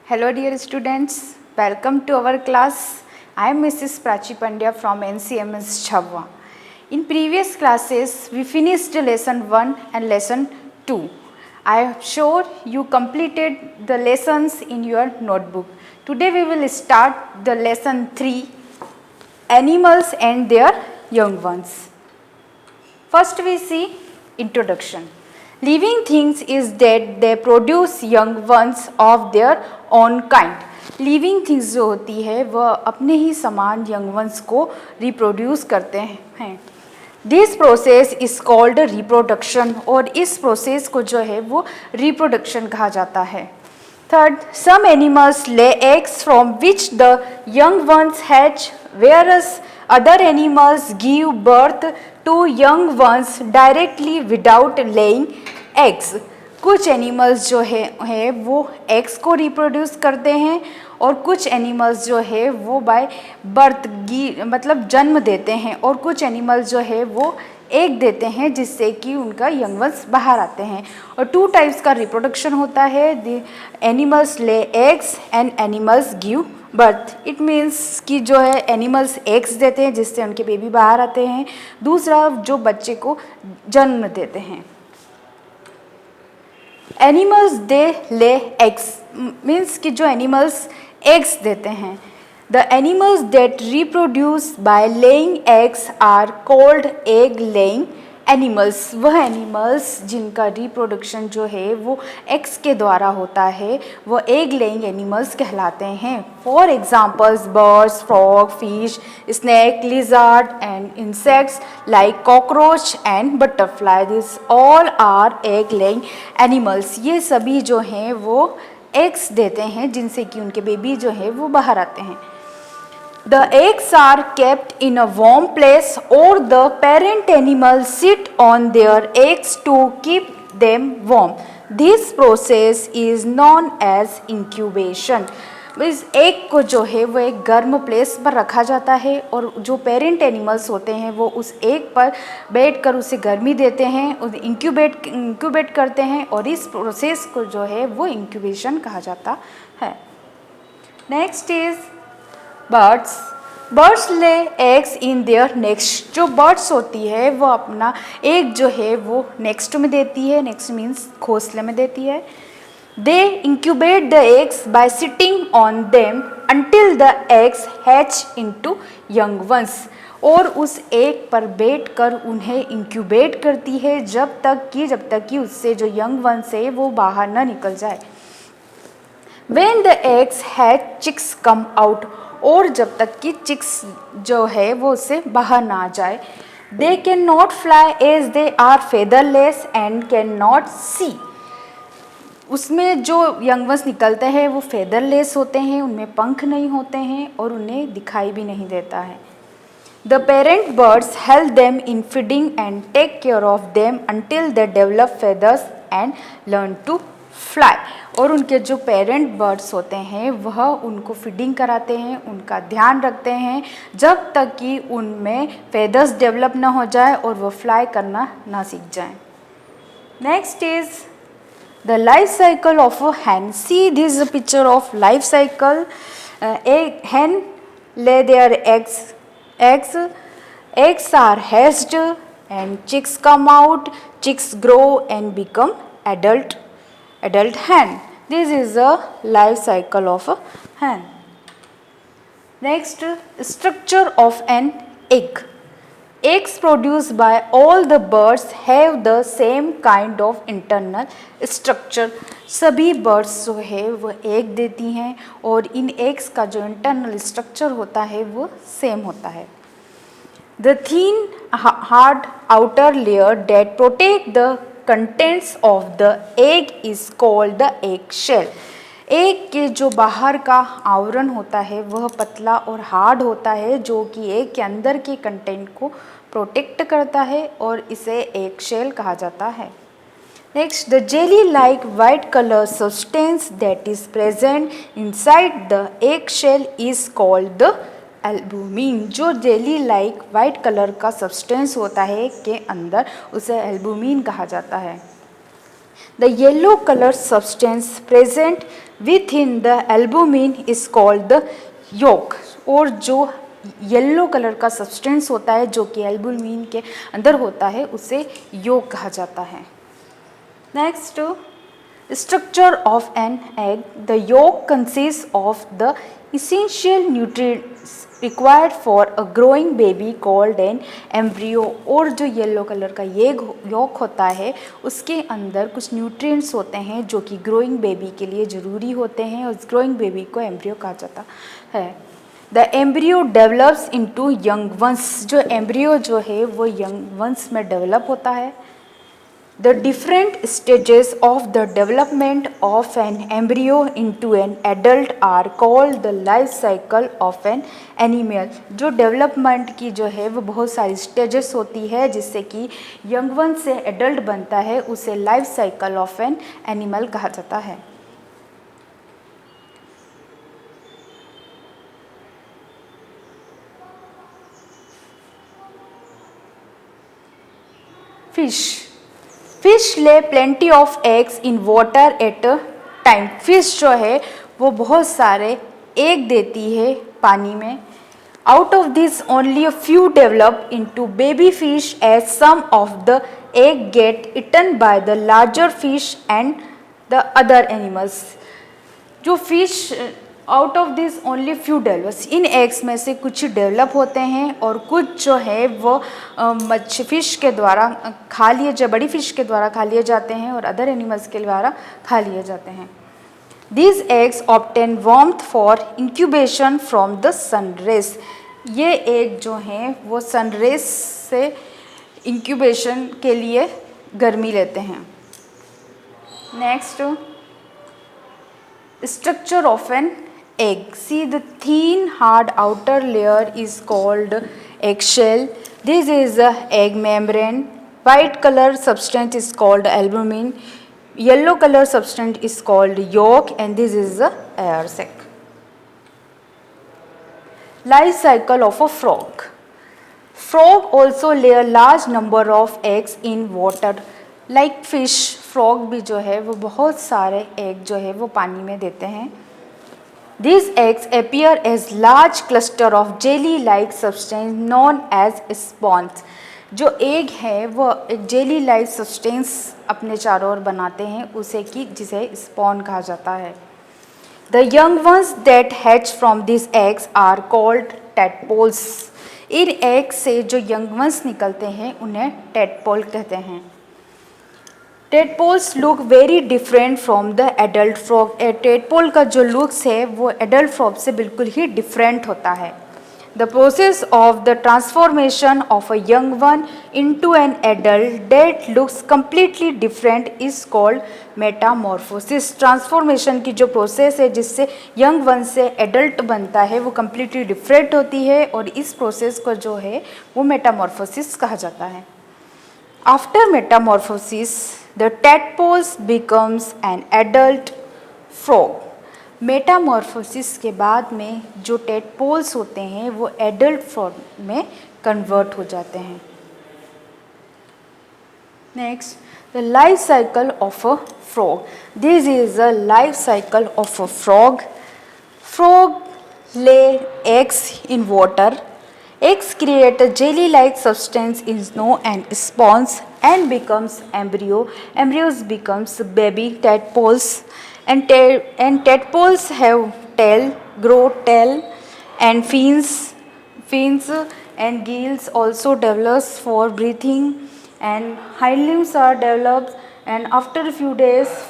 Hello dear students, welcome to our class. I am Mrs. Prachi Pandya from NCMS Chhavwa. In previous classes, we finished lesson 1 and lesson 2. I am sure you completed the lessons in your notebook. Today we will start the lesson 3, animals and their young ones. First we see introduction. Living things is that they produce young ones of their own kind. Living things जो होती है वह अपने ही समान young ones को reproduce करते हैं. This process is called reproduction और इस प्रोसेस को जो है वो रिप्रोडक्शन कहा जाता है. Third, some animals lay eggs from which the young ones hatch whereas other animals give birth to young ones directly without laying eggs. कुछ एनिमल्स जो है वो एग्स को रिप्रोड्यूस करते हैं और कुछ एनिमल्स जो है वो बाय बर्थ मतलब जन्म देते हैं और कुछ एनिमल्स जो है वो एग देते हैं जिससे कि उनका यंग वंस बाहर आते हैं. और 2 टाइप्स का रिप्रोडक्शन होता है. The animals lay eggs and animals give birth. It means कि जो है एनिमल्स एग्स देते हैं जिससे उनके बेबी बाहर आते हैं. दूसरा जो बच्चे को जन्म देते हैं. Animals they lay eggs means कि जो एनिमल्स एग्स देते हैं. The animals that reproduce by laying eggs are called egg laying animals. वह एनिमल्स जिनका रिप्रोडक्शन जो है वो एग्स के द्वारा होता है वो एग लेइंग एनिमल्स कहलाते हैं. For examples birds, frog, fish, snake, lizard and insects like cockroach and butterfly. This all are egg laying animals. ये सभी जो हैं वो एग्स देते हैं जिनसे कि उनके बेबी जो है वो बाहर आते हैं. The eggs are kept in a warm place or the parent animals sit on their eggs to keep them warm. This process is known as incubation. इस एग को जो है वो एक गर्म प्लेस पर रखा जाता है और जो पेरेंट एनिमल्स होते हैं वो उस एग पर बैठकर उसे गर्मी देते हैं, उसे इंक्यूबेट करते हैं और इस प्रोसेस को जो है वो इंक्यूबेशन कहा जाता है. Next is birds lay eggs in their next. जो बर्ड्स होती है वो अपना एग जो है वो नेक्स्ट में देती है. नेक्स्ट मीन्स घोंसले में देती है. They incubate the eggs by sitting on them until the eggs hatch into young ones. और उस एग पर बैठकर उन्हें इंक्यूबेट करती है जब तक कि उससे जो यंग वंस है वो बाहर ना निकल जाए. When the eggs hatch, chicks come out. और जब तक कि चिक्स जो है वो उससे बाहर ना जाए. They cannot fly as they are featherless and cannot see. उसमें जो यंग वंस निकलते हैं वो फेदरलेस होते हैं, उनमें पंख नहीं होते हैं और उन्हें दिखाई भी नहीं देता है. The parent birds help them in feeding and take care of them until they develop feathers and learn to fly. और उनके जो पेरेंट बर्ड्स होते हैं वह उनको फीडिंग कराते हैं, उनका ध्यान रखते हैं जब तक कि उनमें फेदर्स डेवलप ना हो जाए और वो फ्लाई करना ना सीख जाएं. Next is the life cycle of a hen. See this a picture of life cycle. A hen lay their eggs are hatched and chicks come out. Chicks grow and become adult hen. This is a life cycle of a hen. Next, structure of an egg. Eggs produced by all the birds have the same kind of internal structure. सभी birds जो है वो egg देती हैं और इन eggs का जो internal structure होता है वो same होता है. The thin hard outer layer that protect the contents of the egg is called the egg shell. Egg के जो बाहर का आवरण होता है वह पतला और हार्ड होता है जो कि एग के अंदर के कंटेंट को प्रोटेक्ट करता है और इसे एग शेल कहा जाता है. Next, the jelly like white colour substance that is present inside the egg shell is called the albumin. जो जेली लाइक वाइट कलर का सब्सटेंस होता है के अंदर उसे एल्बुमिन कहा जाता है. The yellow colour substance present within the albumin is called the yolk, और जो येलो कलर का सब्सटेंस होता है जो कि एल्बुमिन के अंदर होता है उसे योक कहा जाता है। Next, structure of an egg. The yolk consist of the essential nutrients required for a growing baby called an embryo, और जो येलो कलर का ये योक होता है उसके अंदर कुछ न्यूट्रिएंट्स होते हैं जो कि ग्रोइंग बेबी के लिए ज़रूरी होते हैं, और ग्रोइंग बेबी को एम्ब्रियो कहा जाता है। The embryo develops into young once, जो एम्ब्रियो जो है वो यंग वंस में डेवलप होता है। The different stages of the development of an embryo into an adult are called the life cycle of an animal। जो डेवलपमेंट की जो है वो बहुत सारी स्टेजेस होती है जिससे कि यंग वन से एडल्ट बनता है, उसे life cycle of an animal कहा जाता है। फिश ले plenty of eggs in water at a time. Fish जो है वो बहुत सारे एग देती है पानी में। Out of this only a few develop into baby fish as some of the egg get eaten by the larger fish and the other animals. जो fish out of this only few develops, इन eggs में से कुछ develop होते हैं और कुछ जो है वो फिश के द्वारा खा लिए, जो बड़ी फिश के द्वारा खा लिए जाते हैं और अदर एनिमल्स के द्वारा खा लिए जाते हैं। These eggs obtain warmth for incubation from the sun rays। ये एग जो हैं वो सन रेज से इंक्यूबेशन के लिए गर्मी लेते हैं। Next, structure of an egg। See, the thin hard outer layer is called eggshell. This is the egg membrane. White color substance is called albumin. Yellow color substance is called yolk, and this is the air sac। Life cycle of a frog। Frog also lay a large number of eggs in water like fish। Frog भी जो है वो बहुत सारे egg जो है वो पानी में देते हैं। These eggs appear as large cluster of jelly-like substance known as spawns। जो एग है वो एक जेली लाइक सब्सटेंस अपने चारों ओर बनाते हैं, उसे कि जिसे स्पॉन कहा जाता है। The young ones that hatch from these eggs are called tadpoles। In egg से जो यंग वंस निकलते हैं उन्हें टेडपोल कहते हैं। Tadpoles look very different from the adult frog. Tadpole का जो लुक्स है वो एडल्ट फ्रॉग से बिल्कुल ही डिफरेंट होता है। The process of the transformation of a young one into an adult that looks completely different is called Metamorphosis. Transformation की जो प्रोसेस है जिससे यंग वन से एडल्ट बनता है वो कम्प्लीटली डिफरेंट होती है, और इस प्रोसेस को जो है वो मेटामॉर्फोसिस कहा जाता है। After Metamorphosis the tadpoles becomes an adult frog। Metamorphosis के बाद में जो टेडपोल्स होते हैं वो एडल्ट फ्रॉग में कन्वर्ट हो जाते हैं। Next, the life cycle of a frog. This is the life cycle of a frog. Frog lay eggs in water. Eggs create a jelly-like substance is known and spawns and becomes embryo. Embryos becomes baby tadpoles, and tadpoles have tail, grow tail, and fins and gills also develops for breathing, and hind limbs are developed, and after a few days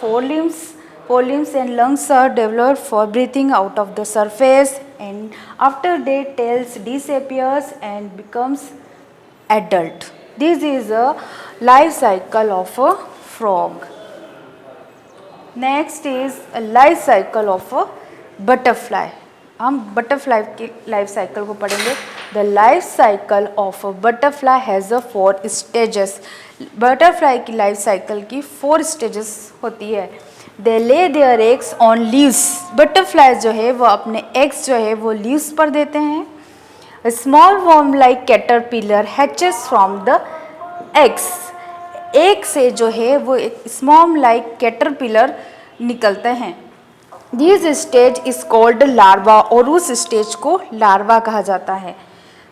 forelimbs and lungs are developed for breathing out of the surface, and after that tails disappears and becomes adult। This is a life cycle of a frog। Next is a life cycle of a butterfly। हम butterfly की life cycle को पढ़ेंगे। The life cycle of a butterfly has a 4 stages. Butterfly की life cycle की 4 stages होती है। They lay their eggs on leaves. Butterfly जो है वो अपने एग्स जो है वो लीव्स पर देते हैं। Small worm like caterpillar hatches from the eggs. Egg से जो है वो एक स्मॉल लाइक कैटरपिलर निकलते हैं। This stage is called larva और उस स्टेज को लार्वा कहा जाता है.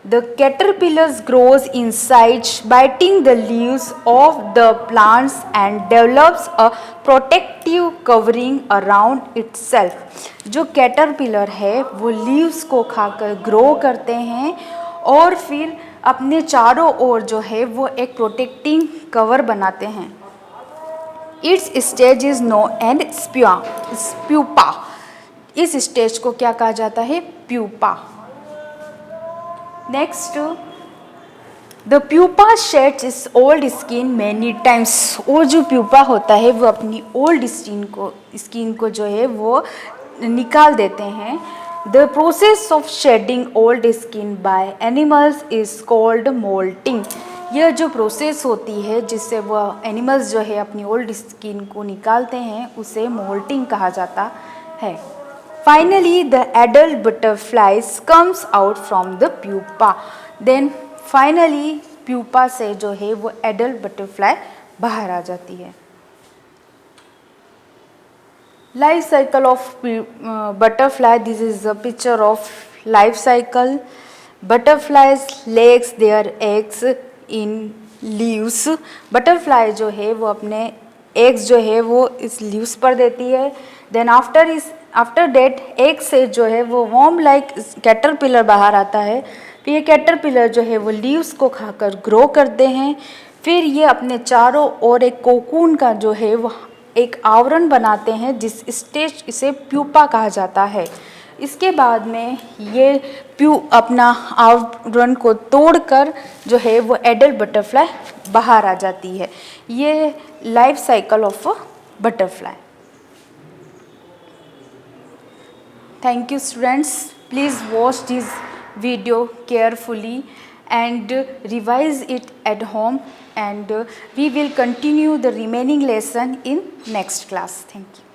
The caterpillars grows inside biting the leaves of the plants and develops a protective covering around itself. जो कैटरपिलर है वो लीव्स को खाकर ग्रो करते हैं और फिर अपने चारों ओर जो है वो एक प्रोटेक्टिंग कवर बनाते हैं. Its stage is known and pupa. इस स्टेज को क्या कहा जाता है? Pupa. Next, the pupa sheds its old skin many times. और जो प्यूपा होता है वो अपनी ओल्ड स्किन को जो है वो निकाल देते हैं. The process of shedding old skin by animals is called moulting. यह जो प्रोसेस होती है जिससे वह एनिमल्स जो है अपनी ओल्ड स्किन को निकालते हैं उसे मोल्टिंग कहा जाता है. Finally the adult butterflies comes out from the pupa. Then finally pupa से जो है वो एडल्ट बटरफ्लाई बाहर आ जाती है. Life cycle of butterfly. This is a picture of life cycle. Butterflies legs their eggs in leaves. Butterfly जो है वो अपने एग्स जो है वो इस लीव्स पर देती है. देन आफ्टर डेट एग से जो है वो वॉर्म लाइक कैटरपिलर बाहर आता है. फिर ये कैटरपिलर जो है वो लीव्स को खाकर ग्रो करते हैं. फिर ये अपने चारों ओर एक कोकून का जो है वो एक आवरण बनाते हैं जिस स्टेज इसे प्यूपा कहा जाता है. इसके बाद में ये अपना आवरण को तोड़कर जो है वो एडल्ट बटरफ्लाई बाहर आ जाती है. ये life cycle of butterfly. Thank you students. Please watch this video carefully and revise it at home, and we will continue the remaining lesson in next class. Thank you.